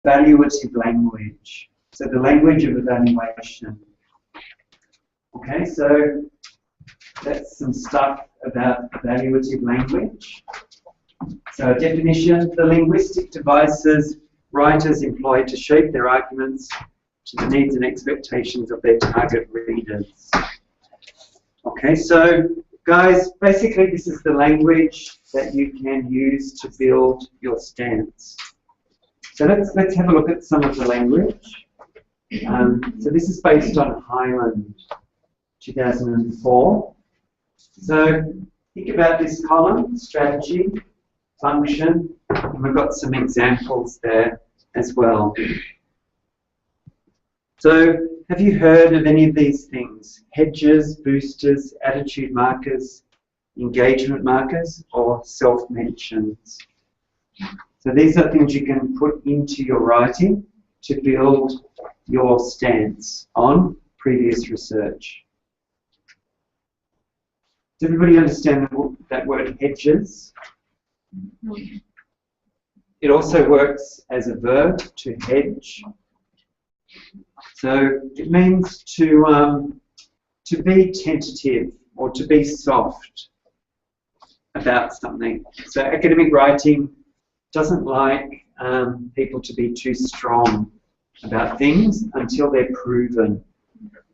evaluative language. So the language of evaluation. Okay, so that's some stuff about evaluative language. So a definition: the linguistic devices writers employ to shape their arguments to the needs and expectations of their target readers. Okay, so guys, basically this is the language that you can use to build your stance. So let's have a look at some of the language. So this is based on Highland, 2004. So think about this column: strategy, function, and we've got some examples there as well. So have you heard of any of these things? Hedges, boosters, attitude markers, engagement markers, or self-mentions? So these are things you can put into your writing to build your stance on previous research. Does everybody understand that word hedges? It also works as a verb, to hedge. So it means to be tentative or to be soft about something. So academic writing doesn't like people to be too strong about things until they're proven.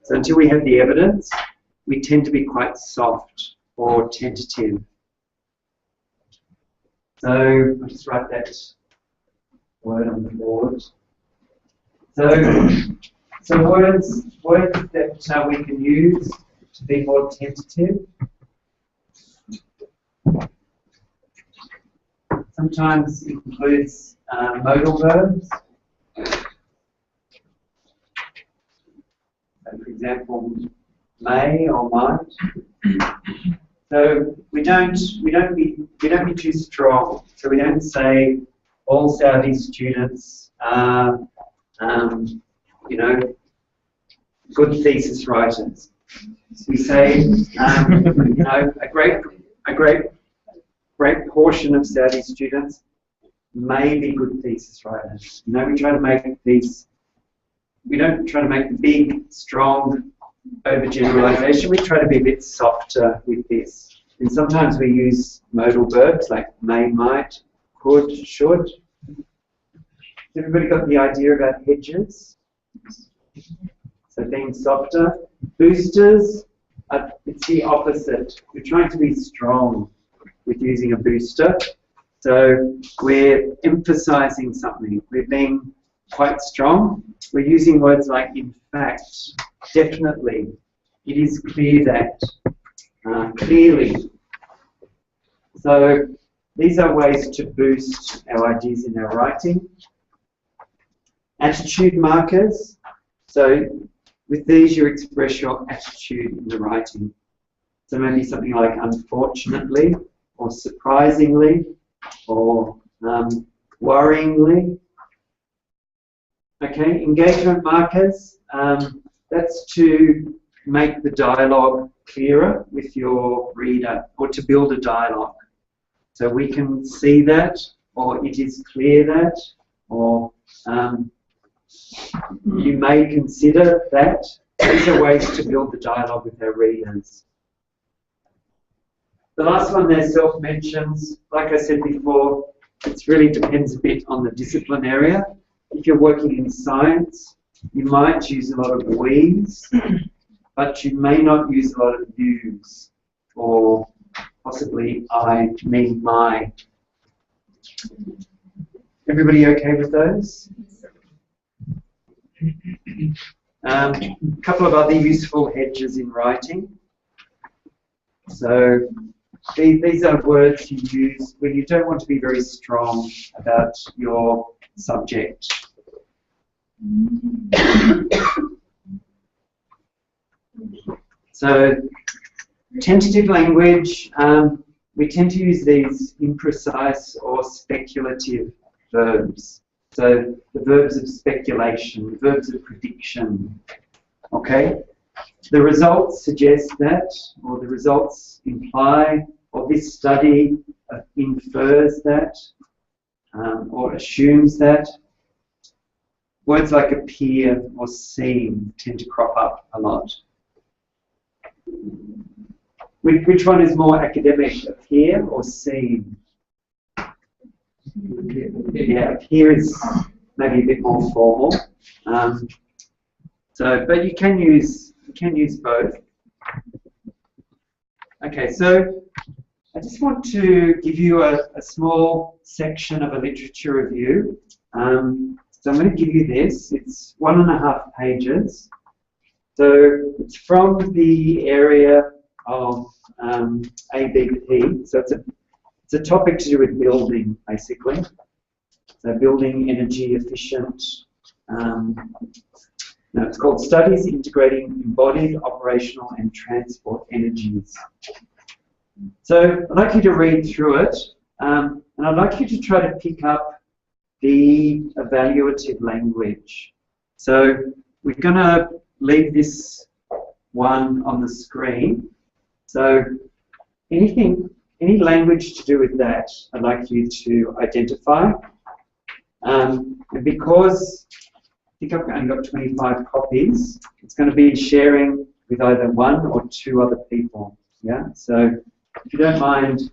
So until we have the evidence, we tend to be quite soft or tentative. So I'll just write that word on the board. So words that we can use to be more tentative. Sometimes it includes modal verbs. So for example, may or might. So we don't be too strong. So we don't say all Saudi students are you know, good thesis writers. So we say you know, a great portion of Saudi students may be good thesis writers. You know, we try to make these. We don't try to make the big, strong overgeneralization. We try to be a bit softer with this. And sometimes we use modal verbs like may, might, could, should. Has everybody got the idea about hedges? So being softer. Boosters, it's the opposite. We're trying to be strong with using a booster. So we're emphasizing something. We're being quite strong. We're using words like in fact, definitely, it is clear that, clearly. So these are ways to boost our ideas in our writing. Attitude markers. So with these you express your attitude in the writing. So maybe something like unfortunately, or surprisingly, or worryingly. Okay, engagement markers, that's to make the dialogue clearer with your reader, or to build a dialogue. So we can see that, or it is clear that, or you may consider that. These are ways to build the dialogue with our readers. The last one there, self-mentions. Like I said before, it really depends a bit on the discipline area. If you're working in science, you might use a lot of we's, but you may not use a lot of you's, or possibly I, me, my. Everybody okay with those? A couple of other useful hedges in writing. So these are words you use when you don't want to be very strong about your subject. So tentative language, we tend to use these imprecise or speculative verbs. So the verbs of speculation, the verbs of prediction. Okay? The results suggest that, or the results imply, or this study infers that, or assumes that. words like appear or seem tend to crop up a lot. Which one is more academic, appear or seem? Yeah, appear is maybe a bit more formal. But you can use both. Okay, so I just want to give you a small section of a literature review. So I'm going to give you this. It's 1.5 pages. So it's from the area of ABP. So it's a topic to do with building, basically. So building energy efficient. It's called Studies Integrating Embodied, Operational and Transport Energies. So I'd like you to read through it, and I'd like you to try to pick up the evaluative language. So we're going to leave this one on the screen. So any language to do with that, I'd like you to identify. And because I think I've only got 25 copies, it's going to be sharing with either 1 or 2 other people. Yeah. So if you don't mind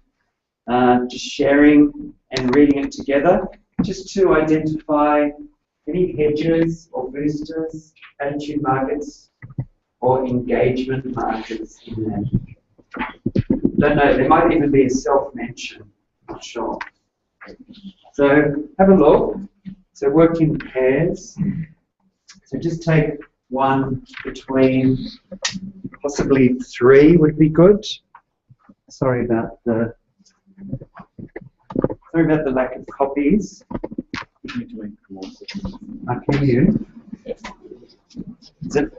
just sharing and reading it together, just to identify any hedges or boosters, attitude markers, or engagement markers in there. Don't know, there might even be a self-mention, not sure. So have a look. So work in pairs. So just take one between, possibly 3 would be good. Sorry about the lack of copies. Can you? Is it?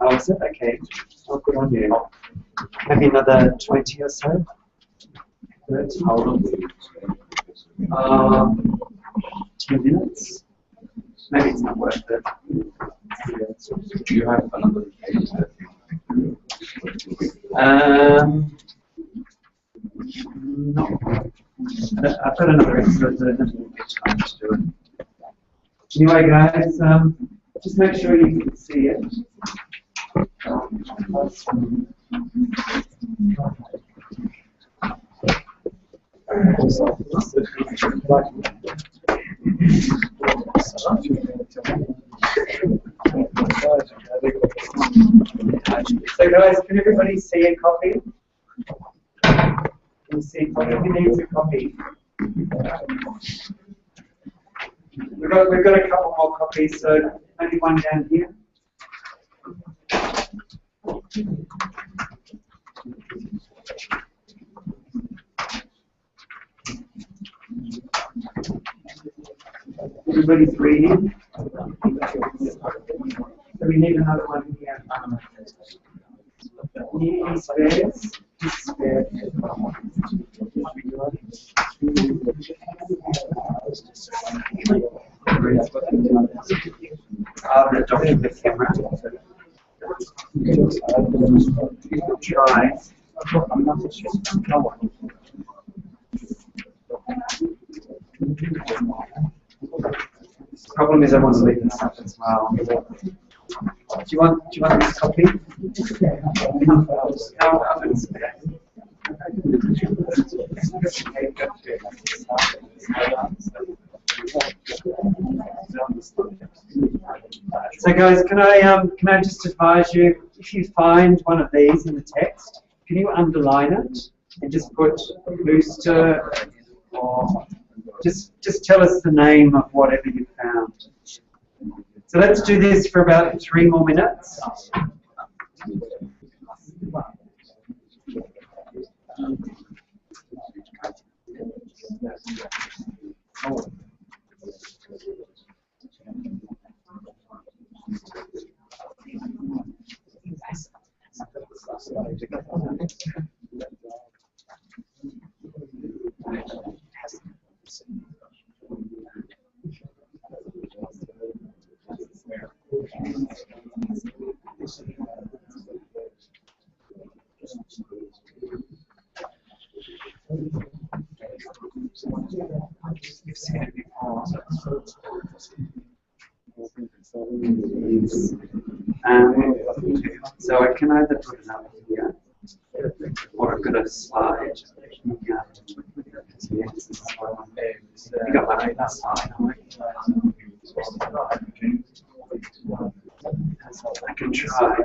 Oh, is it? Okay. I'll put on you. Maybe another 20 or so. 30. 10 minutes. Maybe it's not worth it. Do you have another page? No. I've got another extra, so I don't get time to do it. Anyway, guys, just make sure you can see it. So, guys, can everybody see a copy? Can you see a copy? Who needs a copy? We've got a couple more copies, so maybe one down here. Everybody's reading. So we need another one here. Any spares? Spare. The document camera. Try. The problem is I want to leave this up as well. Do you want this copy? So guys, can I just advise you, if you find one of these in the text, can you underline it and just put booster, or just tell us the name of whatever you found. So let's do this for about 3 more minutes. You've seen it before. So I can either put it up here, or I've got a slide. Yeah. You got my that slide. I can try.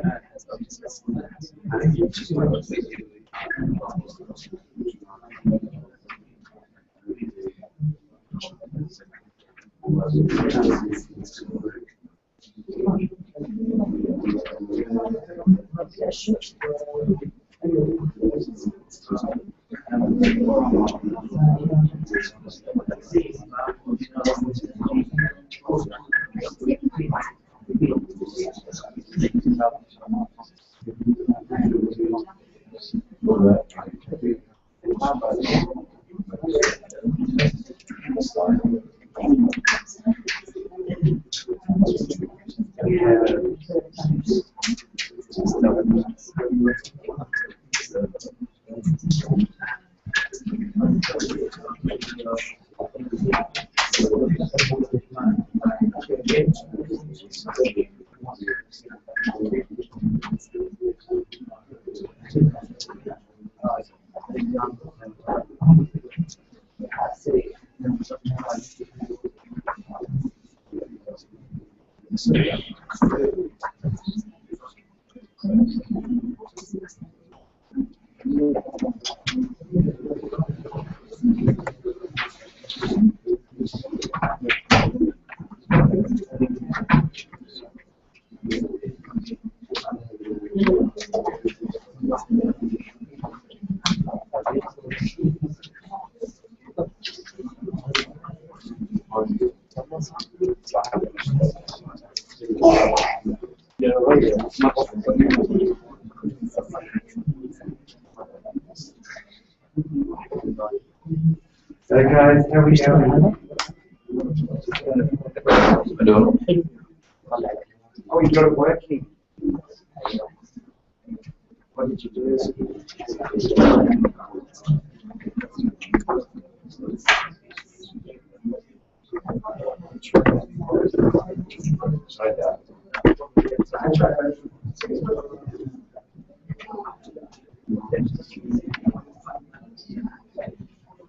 So guys, how are we going? Hello. Oh, you got it working. What did you do?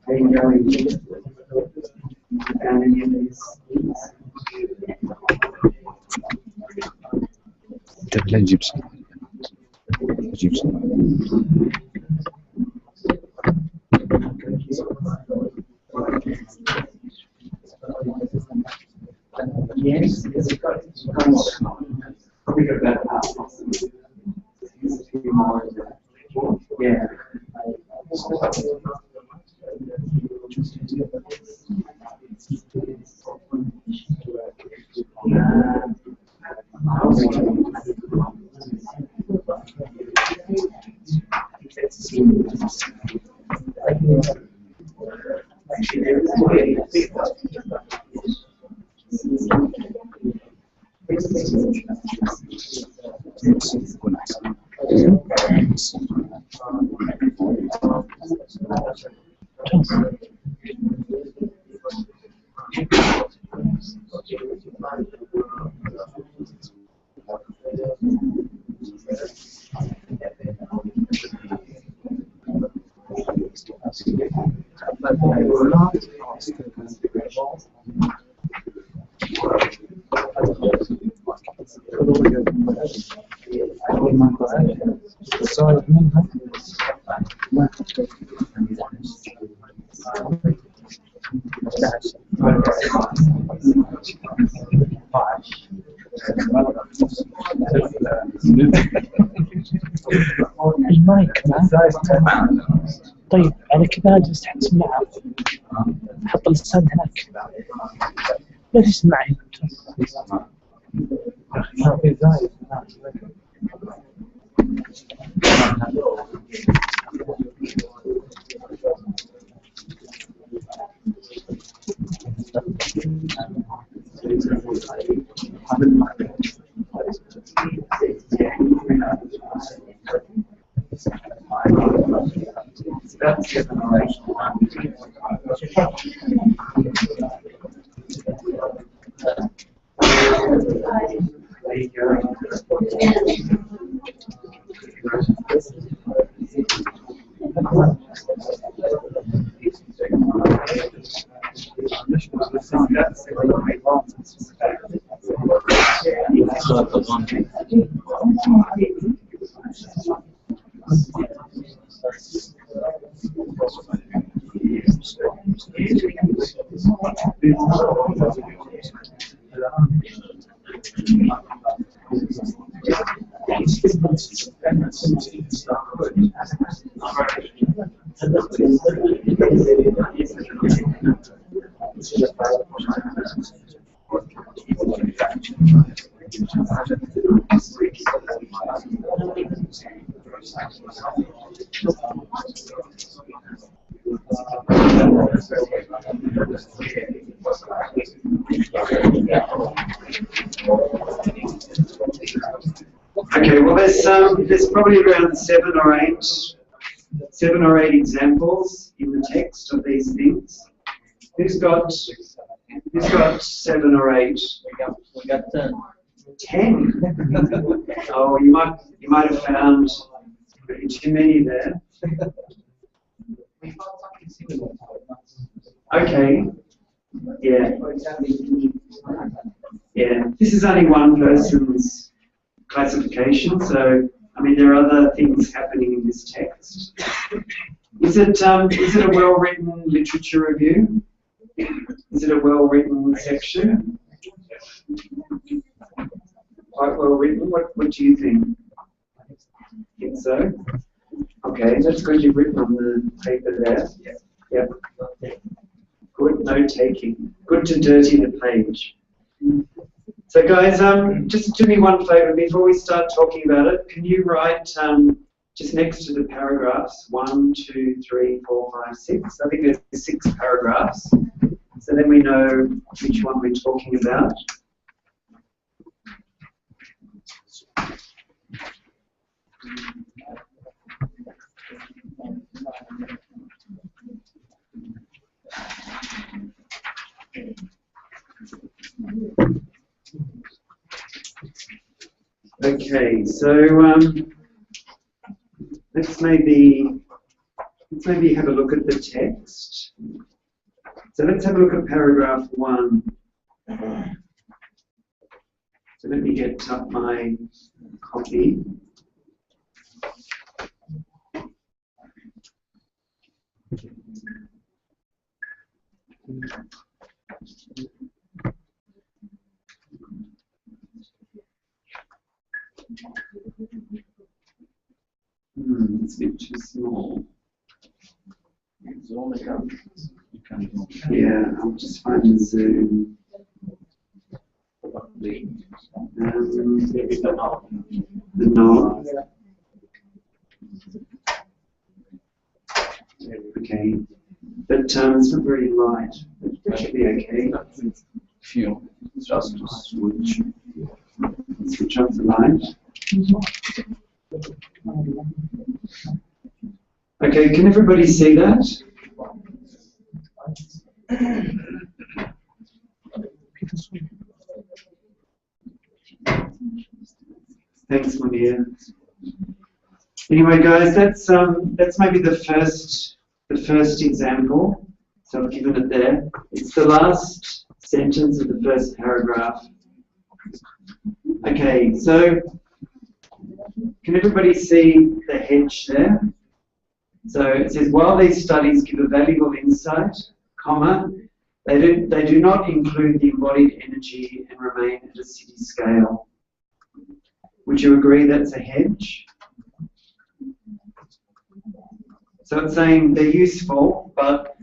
Are you going down any of these? لا نجيب سنة. نجيب سنة. Yes, yes, you got it. Probably got that out. A few more. Yeah. يكون أحسن. الزائد منها المايك معه. طيب على كذا اجلس تحت السماعة، حط اللسان هناك لا تسمع هنا. ما في زايد. There you go. Okay, well there's probably around seven or eight examples in the text of these things. Who's got 7 or 8? We got 10. 10? Oh, you might have found too many there. Okay. Yeah. Yeah. This is only one person's classification, so I mean there are other things happening in this text. Is it a well-written literature review? Is it a well-written section? Quite well-written. What do you think? Think so? Okay, that's good. You've written on the paper there. Yep. Good note taking. Good to dirty the page. So guys, just do me one favour before we start talking about it. Can you write just next to the paragraphs 1, 2, 3, 4, 5, 6? I think there's 6 paragraphs. So then we know which one we're talking about. Okay, so let's maybe have a look at the text. So let's have a look at paragraph 1. So let me get up my copy. It's a bit too small. Yeah, I'll just find the zoom. The knob. Okay, but it's not very light. That should be okay. Just switch. Switch off the light. Okay, can everybody see that? Thanks, Munir. Anyway, guys, that's maybe the first example. So I've given it there. It's the last sentence of the first paragraph. Okay, so can everybody see the hedge there? So it says, while these studies give a valuable insight, comma, they do not include the embodied energy and remain at a city scale. Would you agree that's a hedge? So it's saying they're useful, but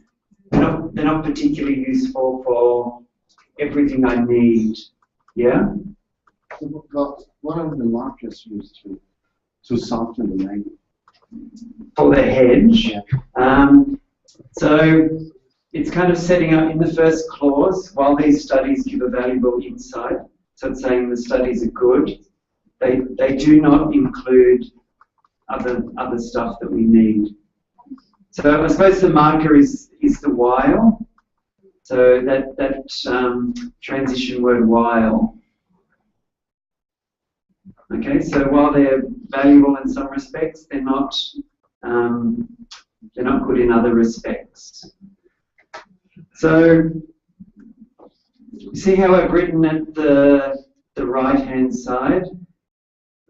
they're not particularly useful for everything I need. Yeah? Well, what are the markers used to soften the language? For the hedge. Yeah. So it's kind of setting up in the first clause, while these studies give a valuable insight, so it's saying the studies are good, they do not include other stuff that we need. So I suppose the marker is the while. So that transition word while. Okay, so while they're valuable in some respects, they're not good in other respects. So you see how I've written at the right-hand side?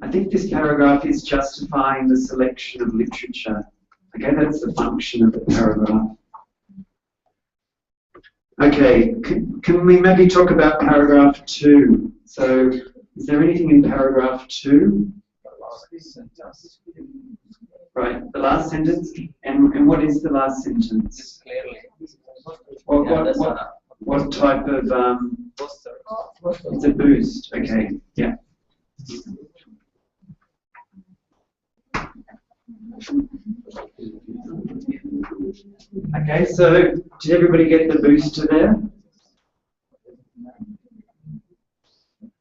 I think this paragraph is justifying the selection of literature. Okay, that's the function of the paragraph. Okay, can we maybe talk about paragraph 2? So, is there anything in paragraph 2? Right, the last sentence. And what is the last sentence? What type of it's a boost. Okay, yeah. Okay, so did everybody get the booster there?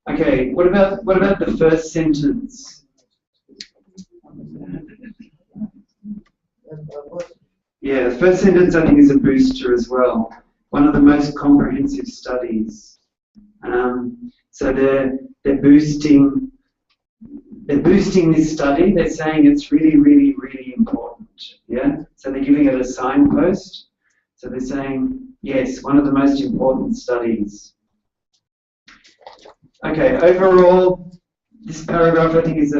Okay, what about the first sentence? Yeah, the first sentence I think is a booster as well. One of the most comprehensive studies. So they're boosting this study. They're saying it's really, really, really important. Yeah. So they're giving it a signpost. So they're saying yes, one of the most important studies. Okay. Overall, this paragraph I think is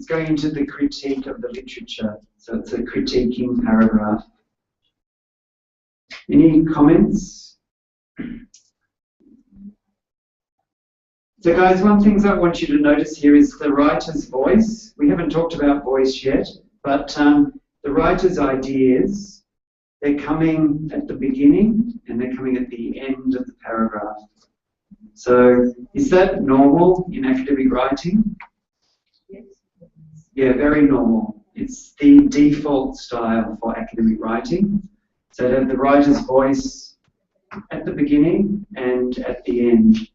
going into the critique of the literature. So it's a critiquing paragraph. Any comments? So guys, one thing I want you to notice here is the writer's voice. We haven't talked about voice yet, but the writer's ideas, they're coming at the beginning and they're coming at the end of the paragraph. So is that normal in academic writing? Yes. Yeah, very normal. It's the default style for academic writing. So to have the writer's voice at the beginning and at the end.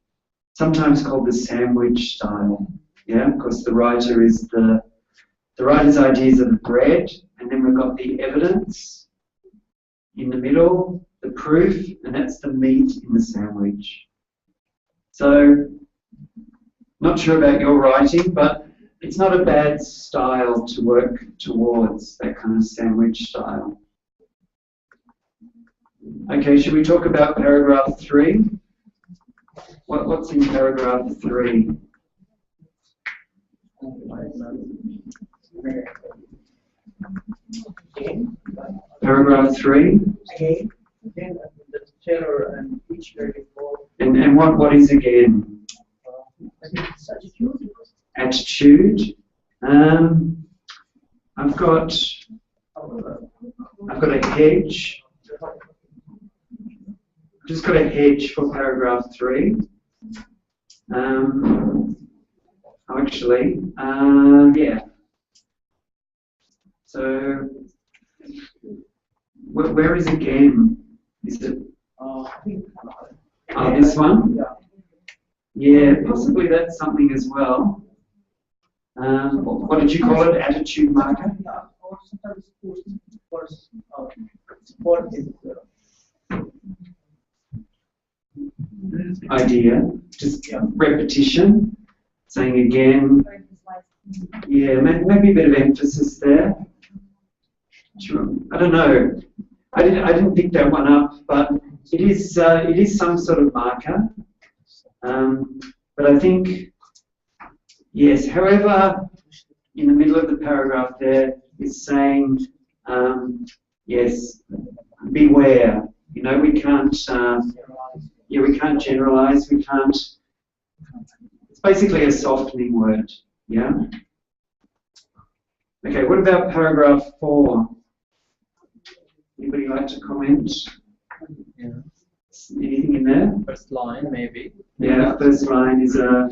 Sometimes called the sandwich style, yeah, because the writer is the writer's ideas are the bread, and then we've got the evidence in the middle, the proof, and that's the meat in the sandwich. So, not sure about your writing, but it's not a bad style to work towards, that kind of sandwich style. Okay, should we talk about paragraph 3? What's in paragraph 3? Paragraph 3. And what is again? Attitude. I've got a hedge. I've just got a hedge for paragraph 3. Yeah. So, where is again? Is it? This one? Yeah, possibly that's something as well. What did you call it? Attitude marker? Idea, just repetition, saying again. Yeah, maybe a bit of emphasis there. Sure. I don't know. I didn't pick that one up, but it is some sort of marker. But I think yes. However, in the middle of the paragraph there is saying yes, beware. You know, we can't. Yeah, we can't generalize. We can't. It's basically a softening word. Yeah. Okay. What about paragraph 4? Anybody like to comment? Yeah. Anything in there? First line, maybe. Yeah, first line is a.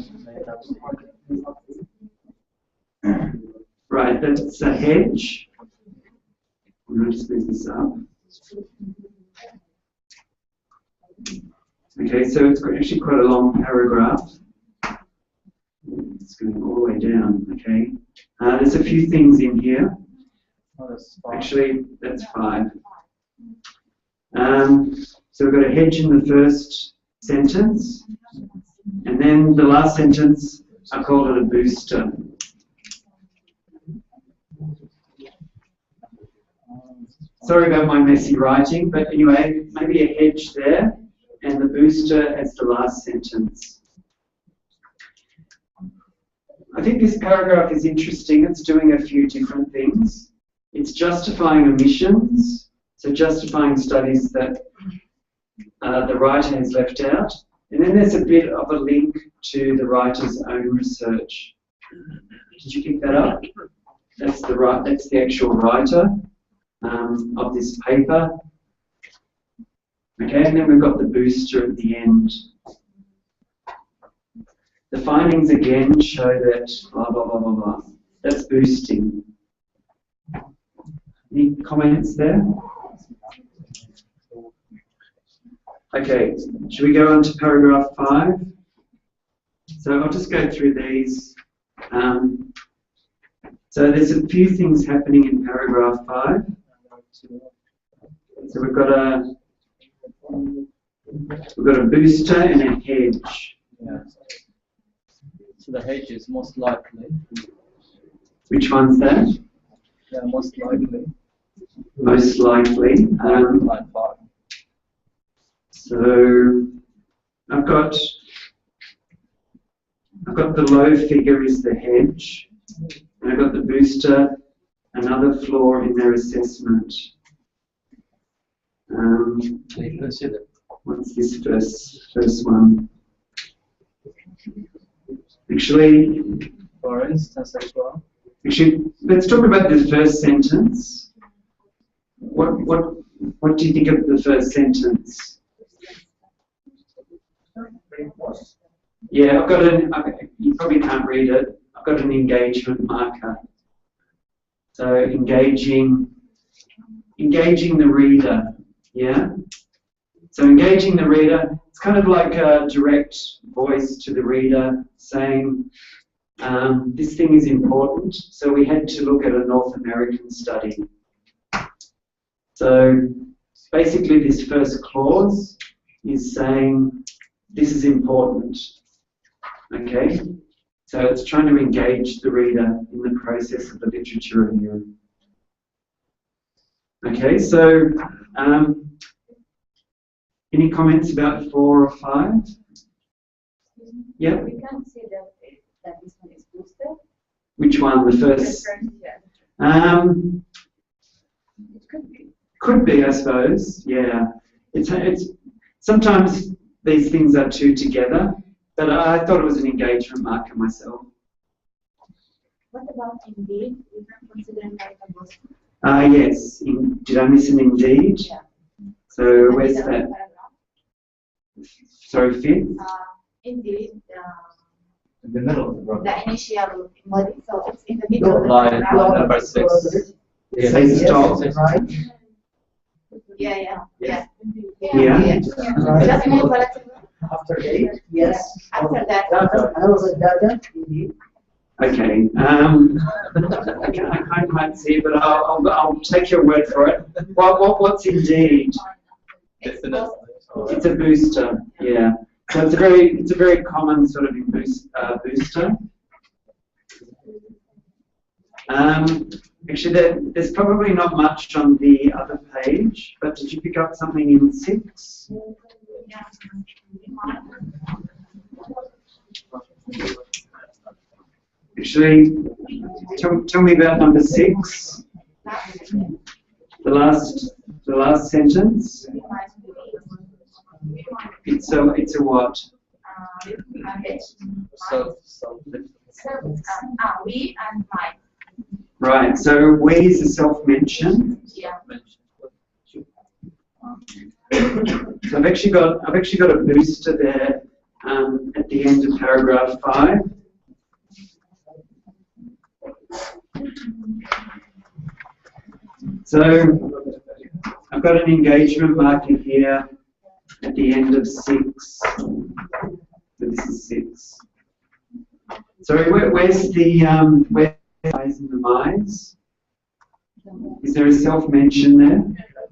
Right, that's a hedge. I'm going to just move this up. Okay, so it's actually quite a long paragraph. It's going all the way down, okay. There's a few things in here. Oh, that's 5. Actually, that's 5. So we've got a hedge in the first sentence, and then the last sentence, I called it a booster. Sorry about my messy writing, but anyway, maybe a hedge there, and the booster as the last sentence. I think this paragraph is interesting. It's doing a few different things. It's justifying omissions, so justifying studies that the writer has left out. And then there's a bit of a link to the writer's own research. Did you pick that up? That's the actual writer of this paper. Okay, and then we've got the booster at the end. The findings again show that blah, blah, blah, blah, blah. That's boosting. Any comments there? Okay, should we go on to paragraph 5? So I'll just go through these. So there's a few things happening in paragraph 5. So we've got a booster and a hedge. Yeah. So the hedge is most likely. Which one's that? Yeah, most likely. Most likely. Like 5. So I've got the low figure is the hedge, and I've got the booster, another flaw in their assessment. What's this first one? Actually, For instance, as well. Let's talk about the first sentence. What do you think of the first sentence? Yeah, I've got you probably can't read it. I've got an engagement marker. So engaging the reader, yeah? So engaging the reader, it's kind of like a direct voice to the reader saying, this thing is important. So we had to look at a North American study. So basically this first clause is saying, this is important, okay? So it's trying to engage the reader in the process of the literature review. Okay, so any comments about 4 or 5? Yeah? We can see that this one is boosted. Which one? The first? Yeah. It could be. Could be, I suppose. Yeah. It's sometimes these things are two together, but I thought it was an engagement marker myself. What about indeed? You can consider like a boosted. Yes. Did I miss an indeed? Yeah. So where's that? Sorry, 5th? Indeed. In the middle of the row. The initial body, so it's in the middle of the Line paragraph. number 6. It says stop. Right? Yeah. Yeah. Just more volatile. After 8? Yes. After that. Data. I was like data, indeed. Okay. I can't quite see it, but I'll take your word for it. What's indeed? It's Definitely. It's a booster. Yeah. So it's a very common sort of booster. Actually, there's probably not much on the other page, but did you pick up something in 6? Actually, tell me about number 6. The last sentence. It's a what? We and my. Right. So we is a self-mention. Yeah. So I've actually got a booster there at the end of paragraph 5. So I've got an engagement marker here at the end of 6. So this is 6. Sorry, where's the where's the eyes and the minds? Is there a self-mention there?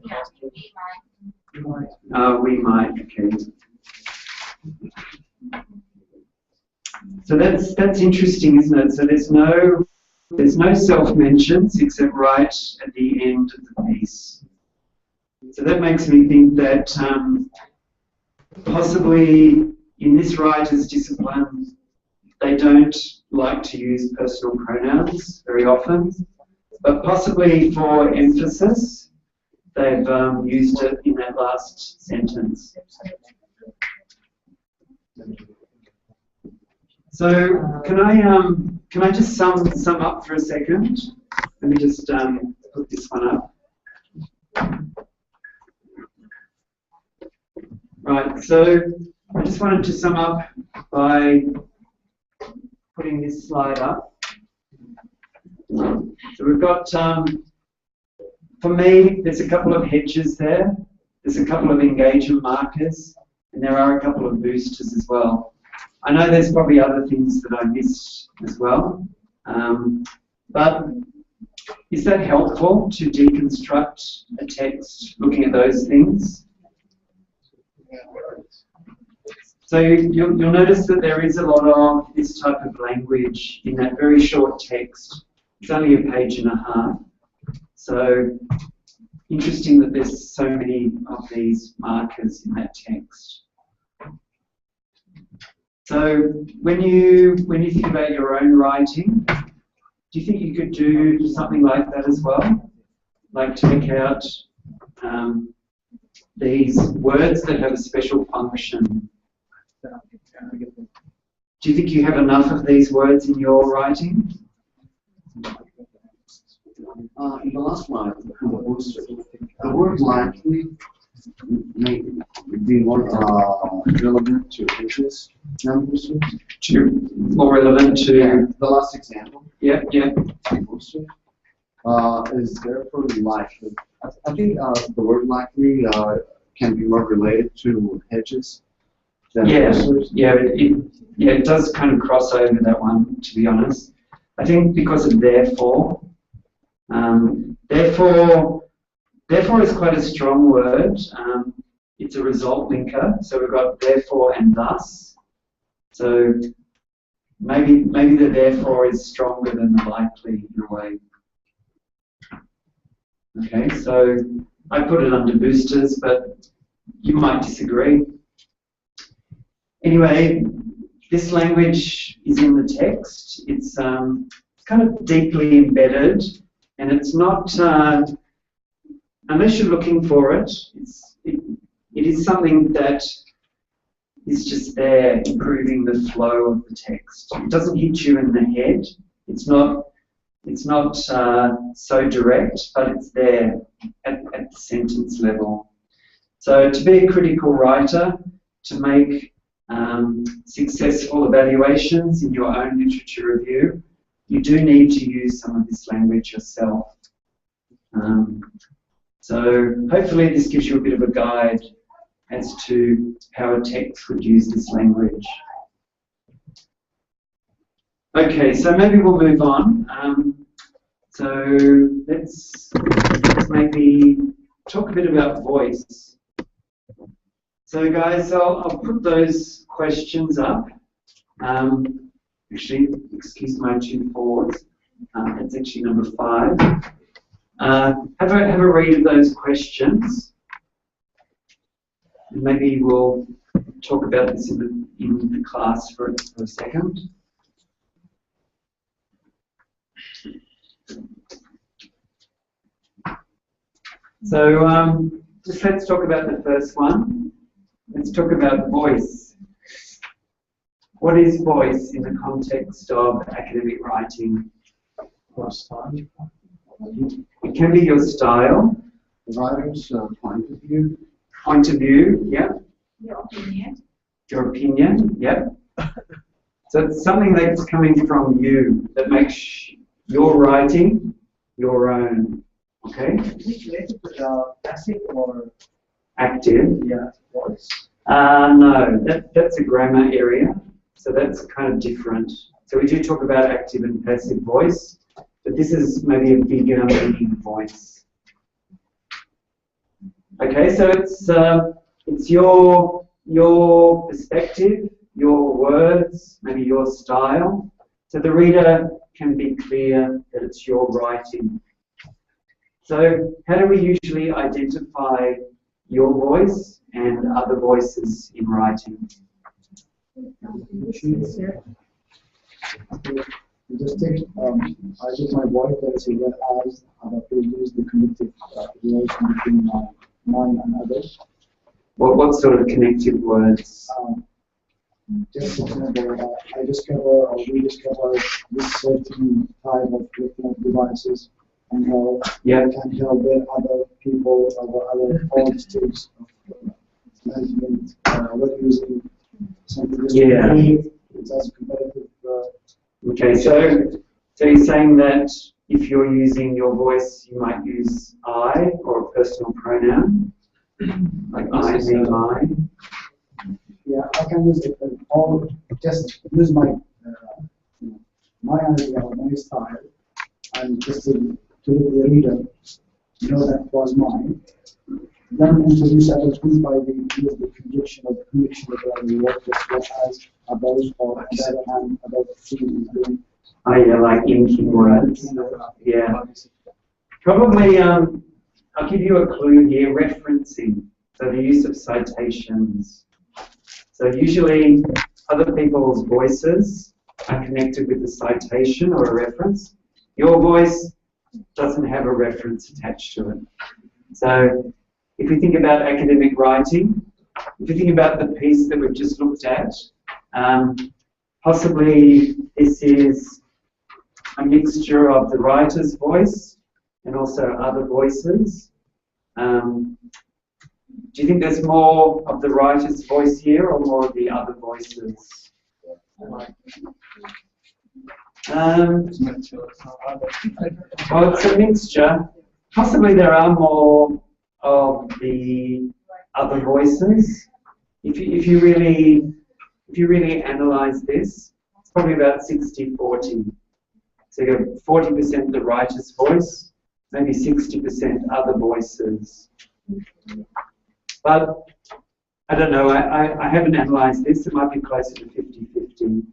Yeah. We, my. We might, okay. So that's interesting, isn't it? So there's no self-mentions except right at the end of the piece. So that makes me think that possibly in this writer's discipline, they don't like to use personal pronouns very often, but possibly for emphasis, they've used it in that last sentence. So can I just sum up for a second? Let me just put this one up. Right. So I just wanted to sum up by putting this slide up. So we've got, for me, there's a couple of hedges there. There's a couple of engagement markers, and there are a couple of boosters as well. I know there's probably other things that I missed as well, but is that helpful to deconstruct a text looking at those things? So you'll notice that there is a lot of this type of language in that very short text. It's only a page and a half. So interesting that there's so many of these markers in that text. So when you think about your own writing, do you think you could do something like that as well? Like take out these words that have a special function. Do you think you have enough of these words in your writing? In the last one, the word likely may be more relevant to interest numbers. More relevant to the last example. Yeah. Is therefore likely. I think the word likely can be more related to hedges than posters. It does kind of cross over that one, to be honest. I think because of therefore. Therefore is quite a strong word. It's a result linker, so we've got therefore and thus. So maybe the therefore is stronger than the likely in a way. Okay, so I put it under boosters, but you might disagree. Anyway, this language is in the text. It's kind of deeply embedded, and it's not, unless you're looking for it, it is something that is just there, improving the flow of the text. It doesn't hit you in the head. It's not so direct, but it's there at the sentence level. So to be a critical writer, to make successful evaluations in your own literature review, you do need to use some of this language yourself. So hopefully this gives you a bit of a guide as to how a text would use this language. Okay, so maybe we'll move on. So let's maybe talk a bit about voice. So guys, I'll put those questions up. Actually, excuse my 2 4s. That's actually number 5. Have a read of those questions. And maybe we'll talk about this in the class for a second. So just let's talk about the first one. Let's talk about voice. What is voice in the context of academic writing? It can be your style. The writer's point of view. Point of view, yeah. Your opinion. Your opinion, yeah. So it's something that's coming from you that makes your writing your own. Okay? Which related to passive or Active. voice? No, that's a grammar area. So that's kind of different. So we do talk about active and passive voice, but this is maybe a bigger meaning voice. Okay, so it's your perspective, your words, maybe your style. So the reader can be clear that it's your writing. So how do we usually identify your voice and other voices in writing? Just take, I take my voice as well as to use the connective relation between mine and others. What sort of connective words? Just for example, I discover or we discover this certain type of electronic devices and how can help other people or other politics of management what using something just to create it as competitive. Okay, so you're saying that if you're using your voice, you might use I or a personal pronoun, like I, me, mine. Yeah, I can use it or just use my idea or my style and just to let the reader know that was mine. Then introduce other tools by the conjunction or the connection of the word that has about or on the other hand about feeling. Oh yeah, like linking words. Yeah. Probably I'll give you a clue here, referencing. So the use of citations. So usually other people's voices are connected with a citation or a reference. Your voice doesn't have a reference attached to it. So if you think about academic writing, if you think about the piece that we've just looked at, possibly this is a mixture of the writer's voice and also other voices. Do you think there's more of the writer's voice here or more of the other voices? Well, it's a mixture. Possibly there are more of the other voices. If you really analyze this, it's probably about 60-40. So you have 40% the writer's voice, maybe 60% other voices. But I don't know, I haven't analysed this, it might be closer to 50-50.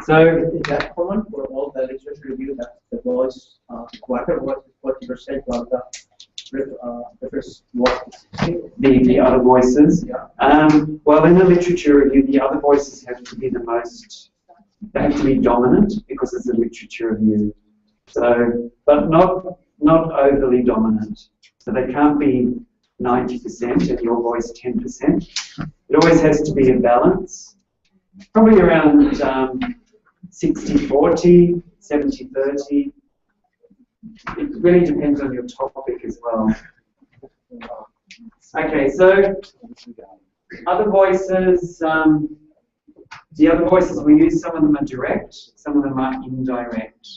So is that common for all the literature review that the voice, whatever was 40% was the first voice? The other voices. Yeah. Well, in the literature review, the other voices have to be the most, they have to be dominant because it's a literature review. So, but not overly dominant. So they can't be 90% and your voice 10%. It always has to be a balance. Probably around 60-40, 70-30. It really depends on your topic as well. Okay, so other voices, the other voices we use, some of them are direct, some of them are indirect.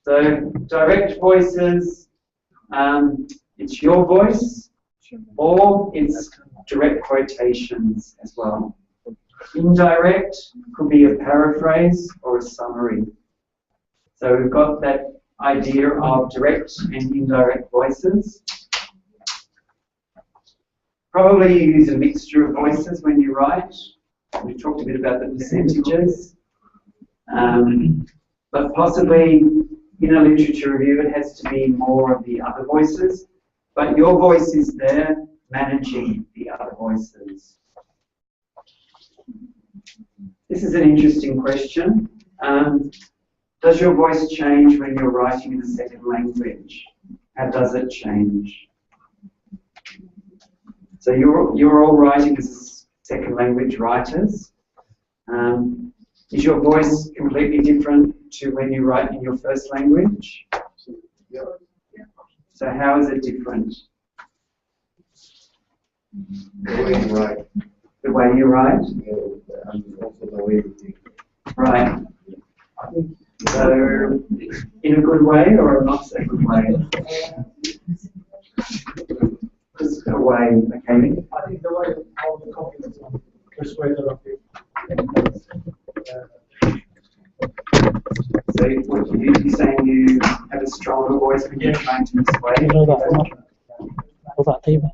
So direct voices, it's your voice, or it's direct quotations as well. Indirect could be a paraphrase or a summary. So we've got that idea of direct and indirect voices. Probably you use a mixture of voices when you write. We talked a bit about the percentages. But possibly in a literature review it has to be more of the other voices. But your voice is there managing the other voices. This is an interesting question. Does your voice change when you're writing in a second language? How does it change? So you're all writing as second language writers. Is your voice completely different to when you write in your first language? So how is it different? The way you write. The way you write? And also the way you think. Right. So, in a good way or a not so good way? Just a way, okay? I think the way how the confidence on persuader of people. So, what you're saying you have a stronger voice when you're trying to persuade? You know that, وضع طيبة.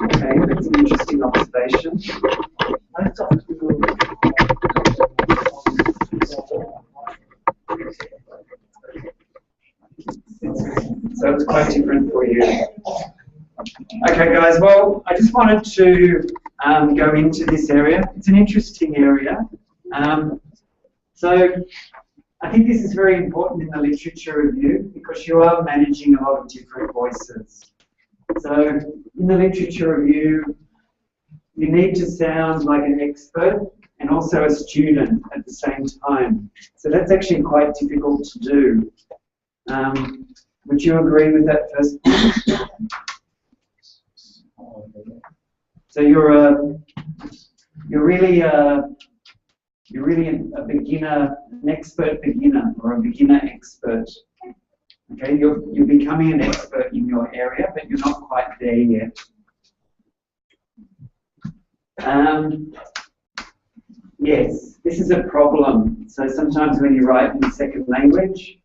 Okay, that's an interesting observation. So it's quite different for you. Okay, guys, well, I just wanted to go into this area. It's an interesting area. So I think this is very important in the literature review because you are managing a lot of different voices. So in the literature review, you need to sound like an expert and also a student at the same time. So that's actually quite difficult to do. Would you agree with that first point? So you're really a beginner, an expert beginner, or a beginner expert. Okay, you're becoming an expert in your area, but you're not quite there yet. Yes, this is a problem. So sometimes when you write in a second language,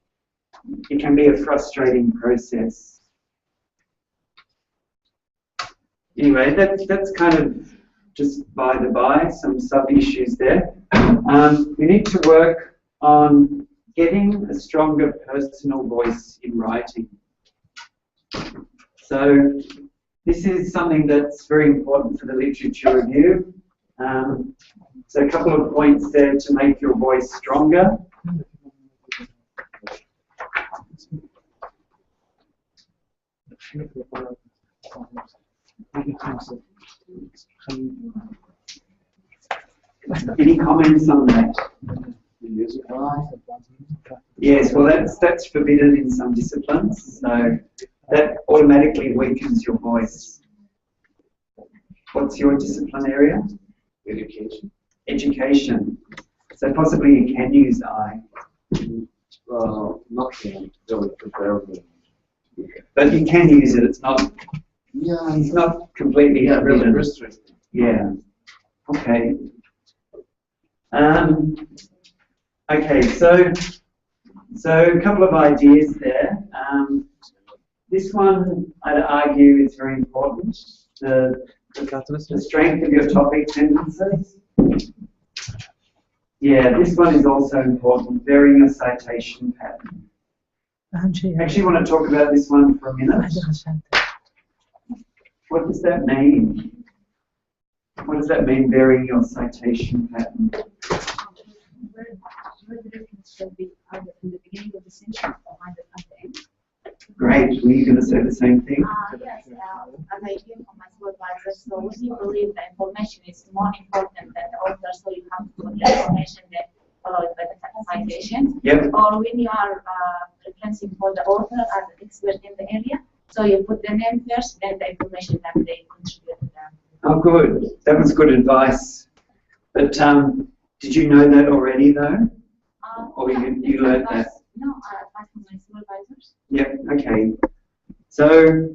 it can be a frustrating process. Anyway, that's kind of just by the by, some sub-issues there. We need to work on getting a stronger personal voice in writing. So this is something that's very important for the literature review. So a couple of points there to make your voice stronger. Any comments on that? Yes, well that's forbidden in some disciplines, so that automatically weakens your voice. What's your discipline area? Education. Education. So possibly you can use I. Not really preferably. But you can use it, it's not completely forbidden. Restricted. Yeah. Okay. Okay, so a couple of ideas there. This one, I'd argue, is very important. The strength of your topic sentences. Yeah, this one is also important, varying your citation pattern. I actually want to talk about this one for a minute. What does that mean? What does that mean, varying your citation pattern? Should be either in the beginning of the sentence or either at the end. Great. Were you going to say the same thing? Yes, as I came from my supervisor, so when you believe the information is more important than the author, so you have to put the information that followed by the citations. Yep. Or when you are referencing for the author as an expert in the area, so you put the name first, then the information that they contribute to them. Oh, good. That was good advice. But did you know that already, though? Or you learned that? No, I asked my supervisors. Yep, okay. So,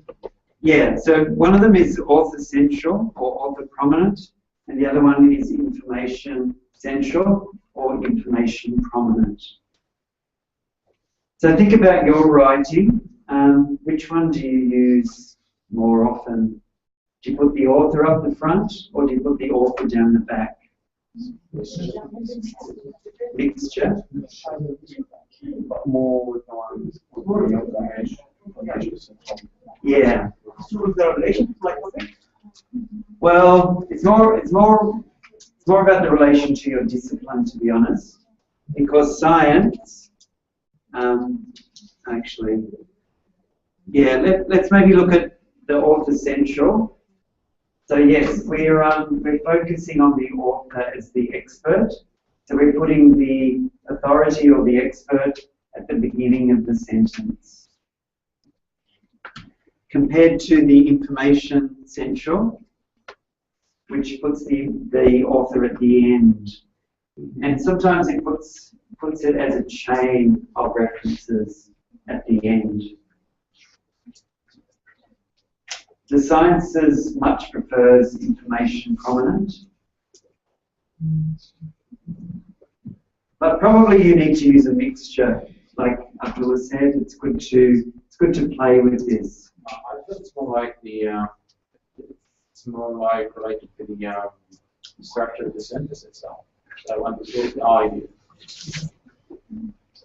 yeah, so one of them is author central or author prominent, and the other one is information central or information prominent. So think about your writing. Which one do you use more often? Do you put the author up the front or do you put the author down the back? Mixture. More with the ones with the information. Yeah. So is there a relationship like that? Well, it's more about the relation to your discipline, to be honest, because science, actually, yeah. Let's maybe look at the author central. So yes, we're focusing on the author as the expert. So we're putting the authority or the expert at the beginning of the sentence. Compared to the information central, which puts the author at the end. And sometimes it puts it as a chain of references at the end. The Sciences much prefers information prominent. But probably you need to use a mixture like Abdullah said, it's good to play with this. I feel it's more like it's more like related to the structure of the sentence itself. So I want to get the idea.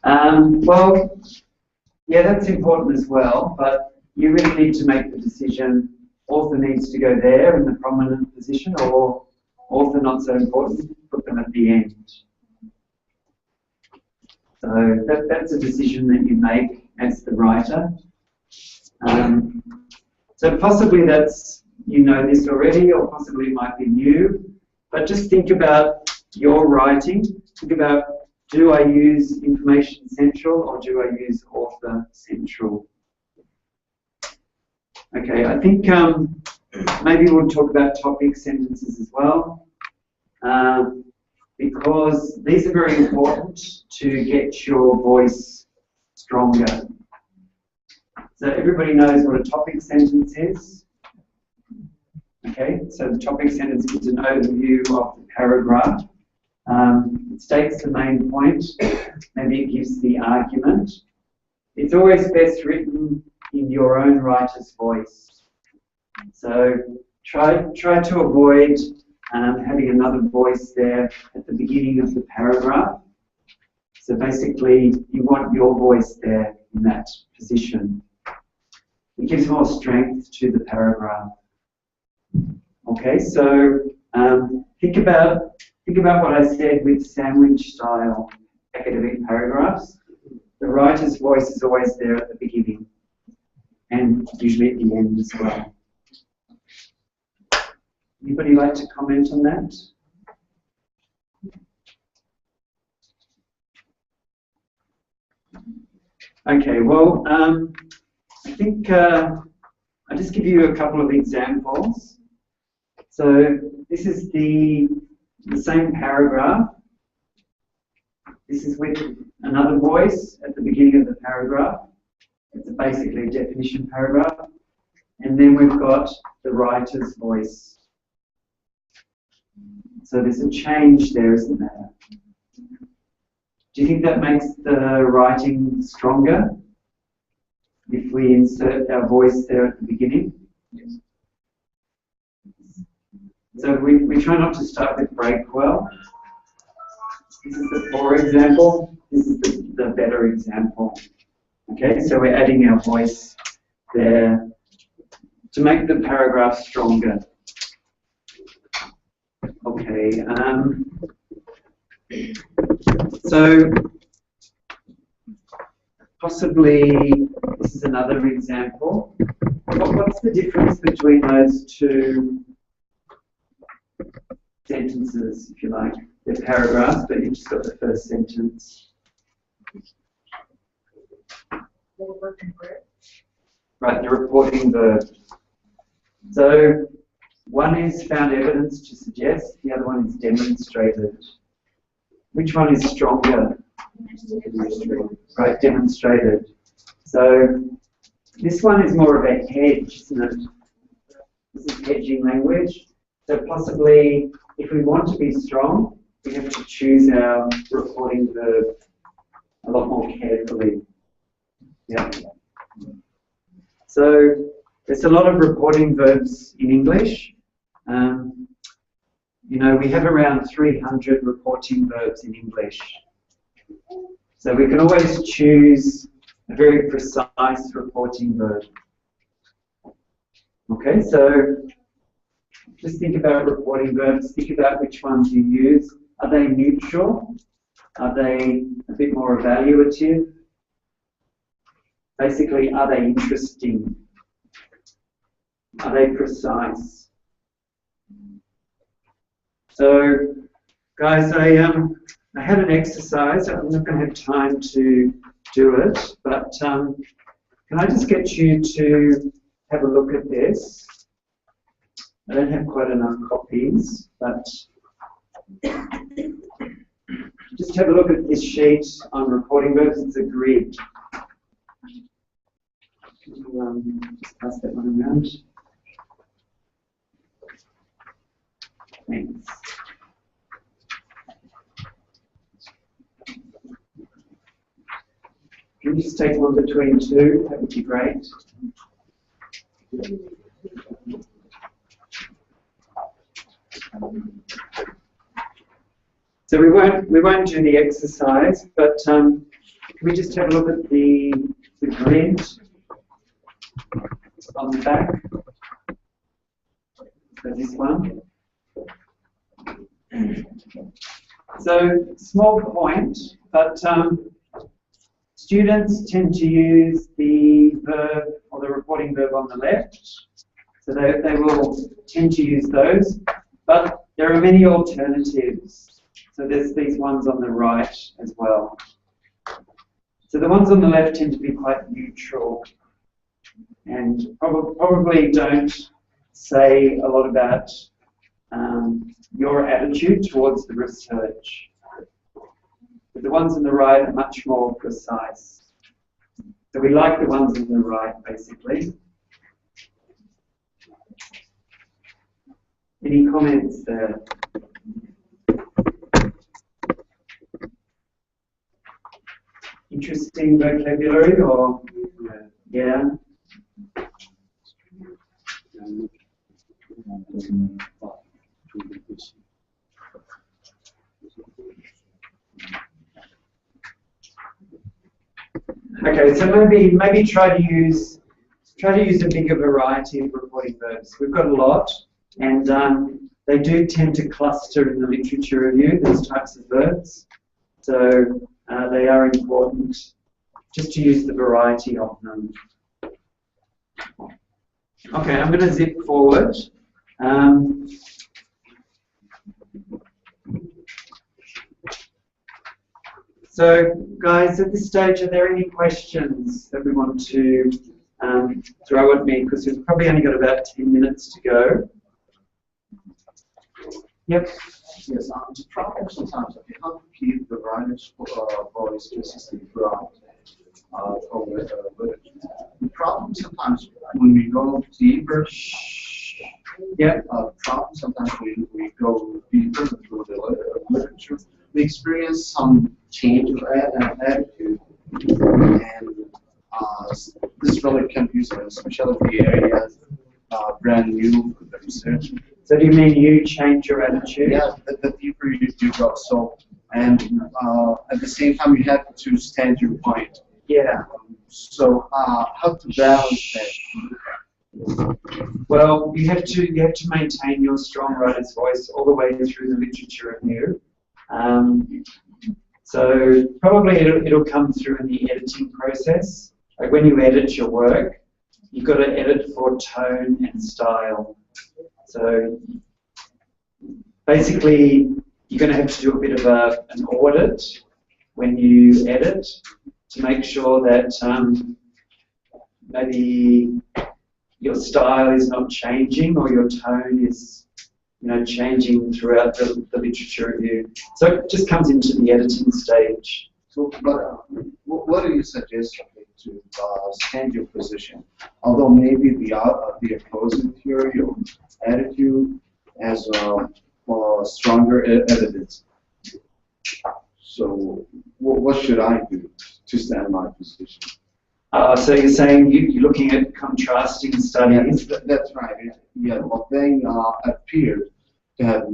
Well, yeah, that's important as well, but you really need to make the decision. Author needs to go there in the prominent position, or author not so important, put them at the end. So that's a decision that you make as the writer. So possibly you know this already, or possibly it might be new, but just think about your writing. Think about, do I use information central or do I use author central? Okay, I think maybe we'll talk about topic sentences as well, because these are very important to get your voice stronger. So everybody knows what a topic sentence is. Okay, so the topic sentence gives an overview of the paragraph. It states the main point, maybe it gives the argument. It's always best written in your own writer's voice. So try to avoid having another voice there at the beginning of the paragraph. So basically, you want your voice there in that position. It gives more strength to the paragraph. Okay, so think about what I said with sandwich-style academic paragraphs. The writer's voice is always there at the beginning, and usually at the end as well. Anybody like to comment on that? Okay, well, I think I'll just give you a couple of examples. So this is the same paragraph. This is with another voice at the beginning of the paragraph. It's basically a definition paragraph. And then we've got the writer's voice. So there's a change there, isn't there? Do you think that makes the writing stronger if we insert our voice there at the beginning? Yes. So we try not to start with break well. This is the poor example. This is the better example. Okay, so we're adding our voice there to make the paragraph stronger. Okay. So possibly this is another example. What's the difference between those two sentences, if you like? They're paragraphs, but you've just got the first sentence. Right, the reporting verb. So one is found evidence to suggest, the other one is demonstrated. Which one is stronger? Right, demonstrated. So this one is more of a hedge, isn't it? This is hedging language. So possibly, if we want to be strong, we have to choose our reporting verb a lot more carefully. Yeah. So there's a lot of reporting verbs in English. You know, we have around 300 reporting verbs in English. So we can always choose a very precise reporting verb. Okay, so just think about reporting verbs. Think about which ones you use. Are they neutral? Are they a bit more evaluative? Basically, are they interesting? Are they precise? So, guys, I had an exercise. I'm not going to have time to do it, but can I just get you to have a look at this? I don't have quite enough copies, but just have a look at this sheet on reporting verbs. It's a grid. Just pass that one around. Thanks. we just take one between two? That would be great. So we won't do the exercise, but can we just have a look at the grid on the back? So this one. So small point, but students tend to use the verb or the reporting verb on the left. So they will tend to use those, but there are many alternatives. So there's these ones on the right as well. So the ones on the left tend to be quite neutral and probably don't say a lot about your attitude towards the research. But the ones on the right are much more precise. So we like the ones on the right, basically. Any comments there? Interesting vocabulary or yeah? Okay, so maybe try to use a bigger variety of reporting verbs. We've got a lot, and they do tend to cluster in the literature review, these types of verbs. So they are important, just to use the variety of them. Okay, I'm going to zip forward. So, guys, at this stage, are there any questions that we want to throw at me? Because we've probably only got about 10 minutes to go. Yep. Yes, the problem sometimes if you have to keep the writer's voice consistent throughout literature. The problem sometimes when we go deeper, problem sometimes we go deeper through the literature. We experience some change of attitude, and this is really confusing, especially if the area is brand new for the research. So do you mean you change your attitude? Yeah, the deeper you go. So, and at the same time, you have to stand your point. Yeah. So how to balance that? Well, you have to maintain your strong writer's voice all the way through the literature review. So probably it'll come through in the editing process. Like when you edit your work, you've got to edit for tone and style. So basically, you're going to have to do a bit of an audit when you edit to make sure that maybe your style is not changing or your tone is changing throughout the literature review. So it just comes into the editing stage. So, but what do you suggest to stand your position? Although maybe the opposing theory or attitude has stronger evidence. So, what should I do to stand my position? So you're saying you're looking at contrasting studies? Yeah, that's right. Yeah, but they appeared to have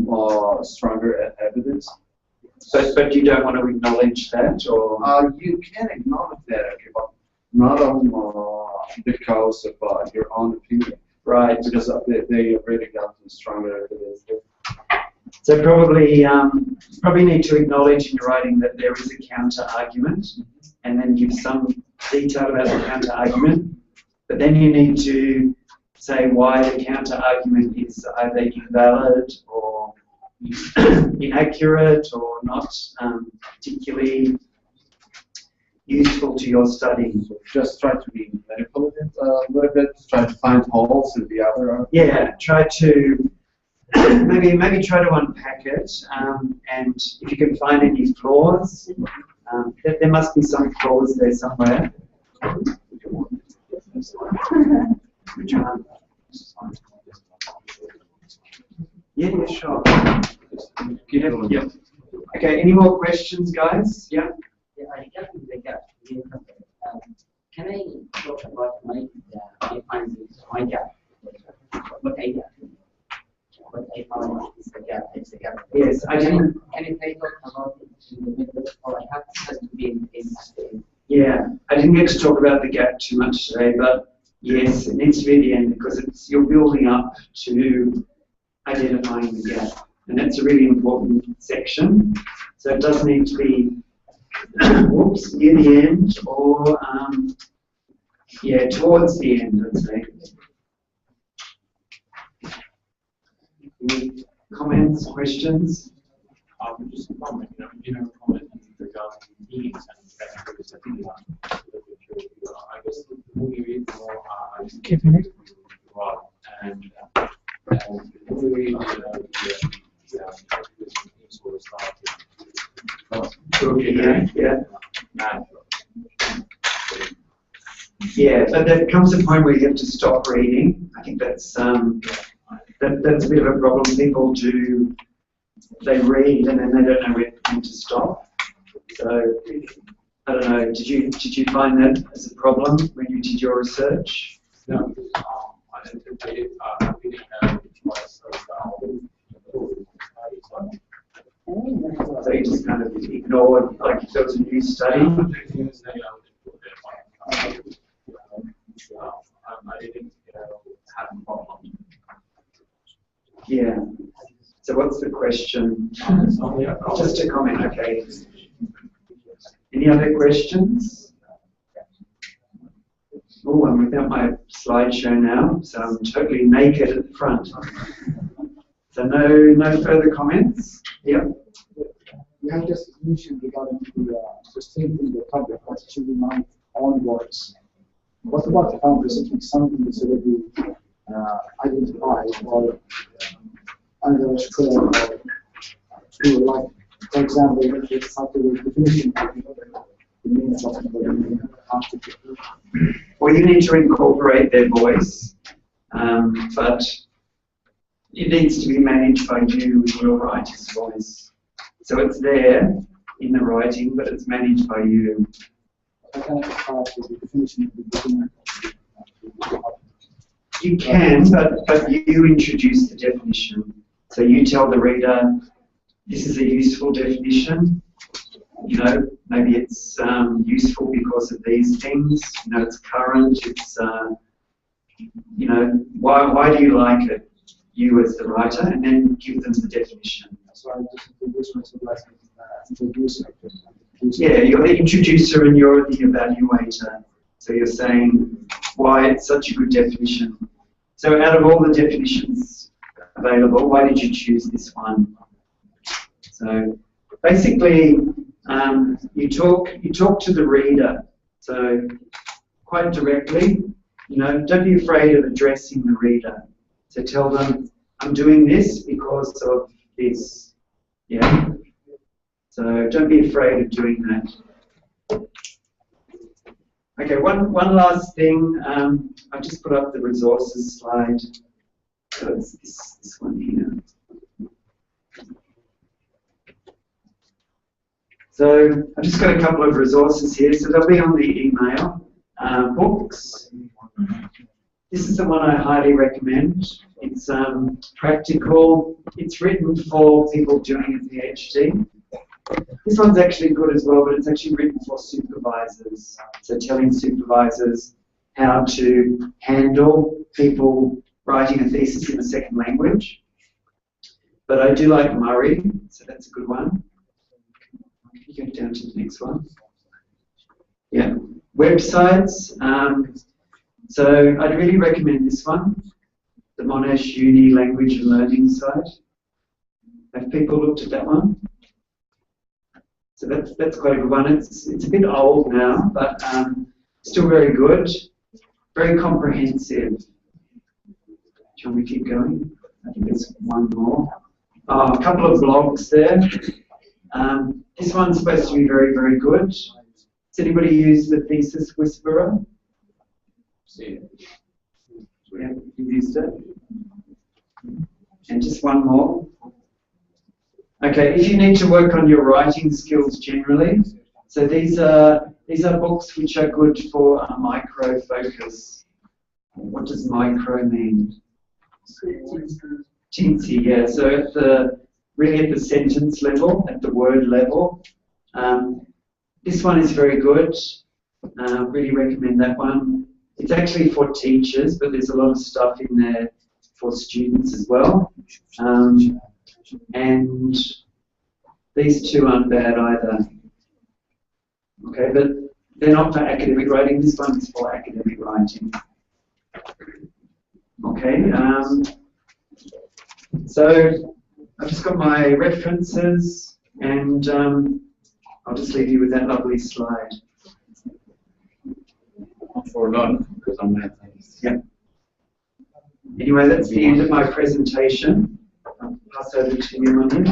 stronger evidence. But you don't want to acknowledge that, or? You can acknowledge that, okay, but not on because of your own opinion. Right. Because they already got some stronger evidence. So probably need to acknowledge in your writing that there is a counter argument, and then give some detail about the counter argument. But then you need to say why the counter argument is either invalid or inaccurate or not particularly useful to your study. So just try to be manipulative a little bit, try to find holes in the other. Yeah, try to maybe try to unpack it, and if you can find any flaws, there must be some flaws there somewhere. Which one? Yeah, sure. Yeah. Okay, any more questions, guys? Yeah. Yeah, I guess the gap between Can I talk about my my gap? What I gap? What I found is the gap. It's a gap. Yes, I didn't. Can I talk about it in the middle, or I have to be in Yeah, I didn't get to talk about the gap too much today, but yes, it needs to be at the end because you're building up to identifying the gap, and that's a really important section. So it does need to be, whoops, near the end or yeah, towards the end, I'd say. Any comments, questions? Just a comment, comment regarding needs and categories. I think I guess the more you read, the more Give me. and the more you read, sort of started. Yeah, but there comes a point where you have to stop reading. I think that's that's a bit of a problem. People do, they read and then they don't know when to stop. So I don't know. Did you find that as a problem when you did your research? No, because I anticipated twice. So you just kind of ignored, like if there was a new study. I didn't have a problem. Yeah. So what's the question? Just a comment, okay. Any other questions? Oh, I'm without my slideshow now, so I'm totally naked at the front. So no further comments? Yep. We have just mentioned regarding the statement the topic, what should be my own words. What about the conversation, something that's already identified or under school or school, like, for example, if it's something with definition, it means something that you mean constitute. Well, you need to incorporate their voice, but it needs to be managed by you with your writer's voice. So it's there in the writing, but it's managed by you. I can start with the definition of the beginning. You can, but you introduce the definition. So you tell the reader, this is a useful definition. You know, maybe it's useful because of these things. You know, it's current. It's you know, why do you like it? You as the writer, and then give them the definition. So I just introduce myself as introducer. Yeah, you're the introducer and you're the evaluator. So you're saying why it's such a good definition. So out of all the definitions available, why did you choose this one? So basically, you talk to the reader. So quite directly, you know, don't be afraid of addressing the reader. So tell them, I'm doing this because of this. Yeah. So don't be afraid of doing that. Okay, one last thing. I've just put up the resources slide. So it's this one here. So I've just got a couple of resources here. So they'll be on the email. Books. This is the one I highly recommend. It's practical. It's written for people doing a PhD. This one's actually good as well, but it's actually written for supervisors. So telling supervisors how to handle people writing a thesis in a second language. But I do like Murray, so that's a good one. Can you go down to the next one? Yeah. Websites. So I'd really recommend this one, the Monash Uni Language and Learning site. Have people looked at that one? So that's quite a good one. It's a bit old now, but still very good, very comprehensive. Shall we keep going? I think there's one more. Oh, a couple of blogs there. This one's supposed to be very, very good. Has anybody used the Thesis Whisperer? Yeah, you used it. And just one more. Okay, if you need to work on your writing skills generally, so these are these are books which are good for a micro focus. What does micro mean? Teensy, yeah. So really at the sentence level, at the word level. This one is very good. Really recommend that one. It's actually for teachers, but there's a lot of stuff in there for students as well. And these two aren't bad either. Okay, but they're not for academic writing. This one's for academic writing. Okay, so I've just got my references, and I'll just leave you with that lovely slide. For long, because I'm not. Yeah. Anyway, that's the end of my presentation. I'll pass over to you, Manu.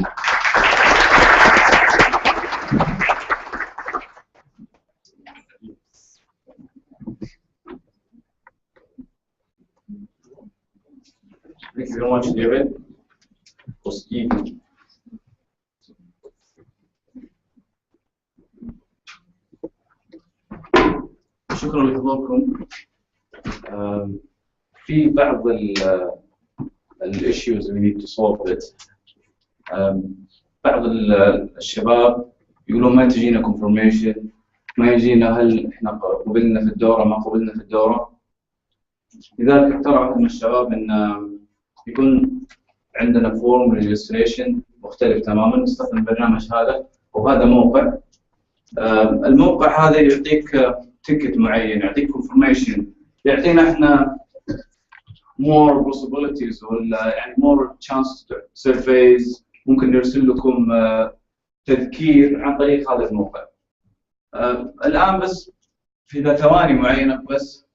Thank you very much, David. It was easy. شكرا لحضوركم. في بعض الissues we need to solve it. بعض الشباب يقولون ما تجينا confirmation، ما يجينا هل احنا قبلنا في الدورة ما قبلنا في الدورة. لذلك اقترح واحد من الشباب ان يكون عندنا فورم ريجستريشن مختلف تماما، نستخدم البرنامج هذا وهذا موقع. الموقع هذا يعطيك تيكت معين، يعطيك confirmation، يعطينا احنا more possibilities ولا يعني more chance surveys. ممكن نرسل لكم تذكير عن طريق هذا الموقع. الآن بس في ثواني معينة بس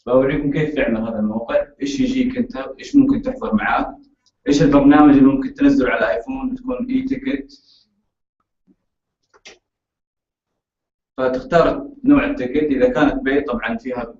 بوريكم كيف يعمل هذا الموقع، ايش يجيك انت، ايش ممكن تحضر معاه، ايش البرنامج اللي ممكن تنزله على ايفون تكون اي تيكت. فتختار نوع التيكت، اذا كانت بي طبعا فيها